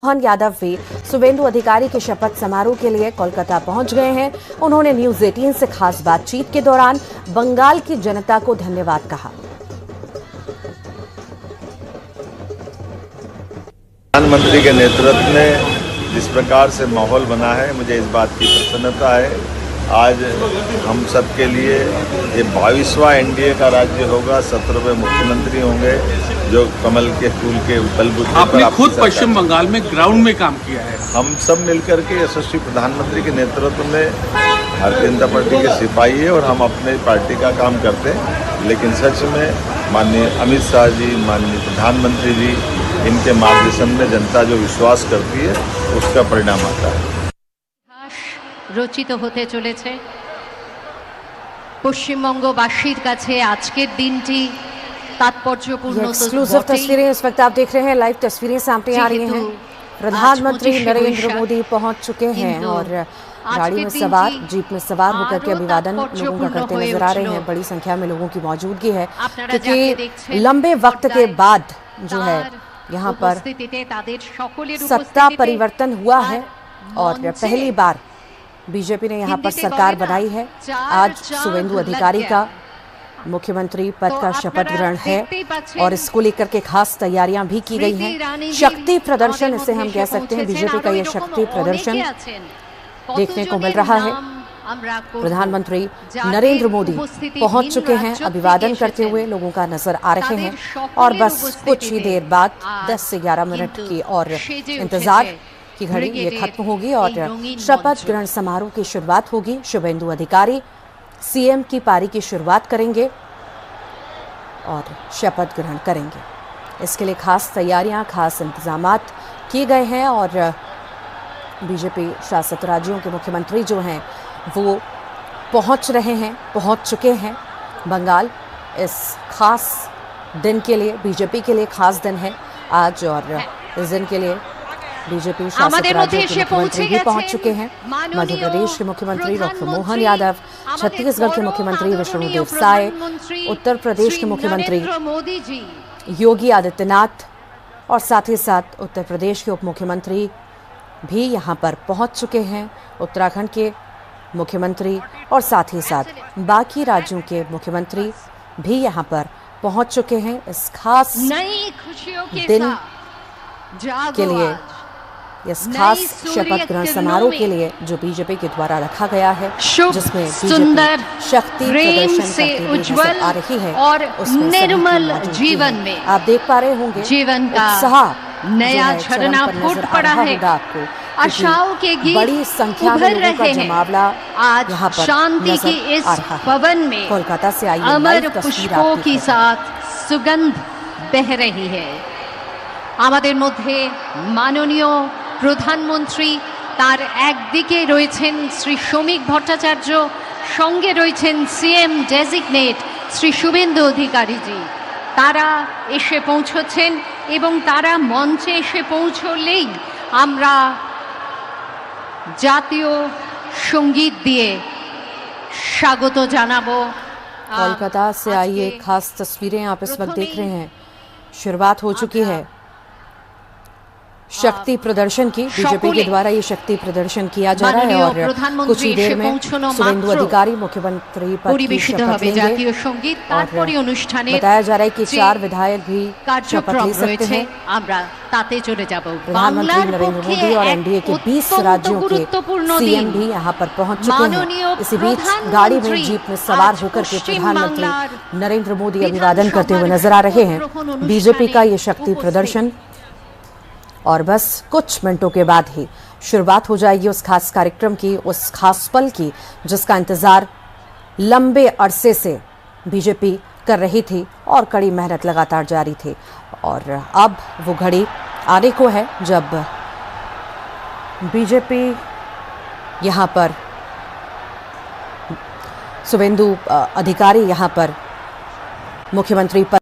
मोहन यादव भी शुभेंदु अधिकारी के शपथ समारोह के लिए कोलकाता पहुंच गए हैं। उन्होंने न्यूज 18 से खास बातचीत के दौरान बंगाल की जनता को धन्यवाद कहा। प्रधानमंत्री के नेतृत्व में जिस प्रकार से माहौल बना है, मुझे इस बात की प्रसन्नता है। आज हम सब के लिए ये 22वां एनडीए का राज्य होगा, 17वें मुख्यमंत्री होंगे जो कमल के फूल के बलबूते पर। आपने खुद पश्चिम बंगाल में ग्राउंड में काम किया है। हम सब मिलकर के यशस्वी प्रधानमंत्री के नेतृत्व में भारतीय जनता पार्टी के सिपाही है और हम अपने पार्टी का काम करते हैं। लेकिन सच में माननीय अमित शाह जी, माननीय प्रधानमंत्री जी, इनके मार्गदर्शन में जनता जो विश्वास करती है उसका परिणाम आता है। রচিত হতে চলেছে পশ্চিমবঙ্গবাসীর কাছে আজকের দিনটি तात्पर्यपूर्ण। एक्सक्लूसिव तस्वीरें इस वक्त आप देख रहे हैं, लाइव तस्वीरें सामने आ रही हैं। प्रधानमंत्री नरेंद्र मोदी पहुंच चुके हैं और गाड़ी में सवार, जीप में सवार होकर के अभिवादन लोगों का करते नजर आ रहे हैं। बड़ी संख्या में लोगों की मौजूदगी है क्योंकि लंबे वक्त के बाद जो है यहाँ पर सत्ता परिवर्तन हुआ है और पहली बार बीजेपी ने यहाँ पर सरकार बनाई है। आज शुभेंदु अधिकारी का मुख्यमंत्री पद का शपथ ग्रहण है और इसको लेकर के खास तैयारियां भी की गई हैं। शक्ति प्रदर्शन इसे हम कह सकते हैं। बीजेपी का ये शक्ति प्रदर्शन देखने को मिल रहा है। प्रधानमंत्री नरेंद्र मोदी पहुंच चुके हैं, अभिवादन करते हुए लोगों का नजर आ रहे हैं और बस कुछ ही देर बाद 10 से 11 मिनट की और इंतजार की घड़ी ये खत्म होगी और शपथ ग्रहण समारोह की शुरुआत होगी। शुभेंदु अधिकारी सीएम की पारी की शुरुआत करेंगे और शपथ ग्रहण करेंगे। इसके लिए खास तैयारियां, खास इंतजामात किए गए हैं और बीजेपी शासित राज्यों के मुख्यमंत्री जो हैं वो पहुंच रहे हैं, पहुंच चुके हैं बंगाल। इस खास दिन के लिए, बीजेपी के लिए खास दिन है आज और इस दिन के लिए बीजेपी शासित राज्यों के मुख्यमंत्री भी पहुंच चुके हैं। मध्य प्रदेश के मुख्यमंत्री डॉक्टर मोहन यादव, छत्तीसगढ़ के मुख्यमंत्री विष्णुदेव साय, उत्तर प्रदेश के मुख्यमंत्री योगी आदित्यनाथ और साथ ही साथ उत्तर प्रदेश के उप मुख्यमंत्री भी यहां पर पहुंच चुके हैं। उत्तराखंड के मुख्यमंत्री और साथ ही साथ बाकी राज्यों के मुख्यमंत्री भी यहां पर पहुंच चुके हैं। इस खास दिन के लिए, इस खास शपथ ग्रहण समारोह के लिए जो बीजेपी के द्वारा रखा गया है, जिसमें सुंदर, शक्ति प्रदर्शन करती हुई नजर आ रही है और निर्मल जीवन में आप देख पा रहे होंगे जीवन का उत्साह नया झरना फूट पड़ा है। आपको आशाओं के गीत बड़ी संख्या में लोगों का जमावड़ा आज यहाँ पर शांति की इस भवन में कोलकाता से आई अमर पुष्पों के साथ सुगंध बह रही है। আমাদের মধ্যে মাননীয় প্রধানমন্ত্রী, তার একদিকে রয়েছেন শ্রী শ্রমিক ভট্টাচার্য, সঙ্গে রয়েছেন সিএম ডেজিগনেট শ্রী শুভেন্দু অধিকারীজি। তারা এসে পৌঁছচ্ছেন এবং তারা মঞ্চে এসে পৌঁছলেই আমরা জাতীয় সঙ্গীত দিয়ে স্বাগত জানাবো। कोलकाता से आई ये खास तस्वीरें आप इस वक्त देख रहे हैं। शुरुआत हो चुकी है शक्ति प्रदर्शन की। बीजेपी के द्वारा ये शक्ति प्रदर्शन किया जा रहा है और कुछ ही देर में शुभेंदु अधिकारी मुख्यमंत्री पद की शपथ लेंगे और बताया जा रहा है कि 4 विधायक भी शपथ ले सकते हैं। प्रधानमंत्री नरेंद्र मोदी और एनडीए के 20 राज्यों के सीएम भी यहाँ पर पहुंच चुके हैं। इसी बीच गाड़ी में, जीप में सवार होकर के प्रधानमंत्री नरेंद्र मोदी अभिवादन करते हुए नजर आ रहे हैं। बीजेपी का ये शक्ति प्रदर्शन और बस कुछ मिनटों के बाद ही शुरुआत हो जाएगी उस खास कार्यक्रम की, उस खास पल की जिसका इंतजार लंबे अरसे से बीजेपी कर रही थी और कड़ी मेहनत लगातार जारी थी। और अब वो घड़ी आने को है जब बीजेपी यहाँ पर शुभेंदु अधिकारी यहाँ पर मुख्यमंत्री पद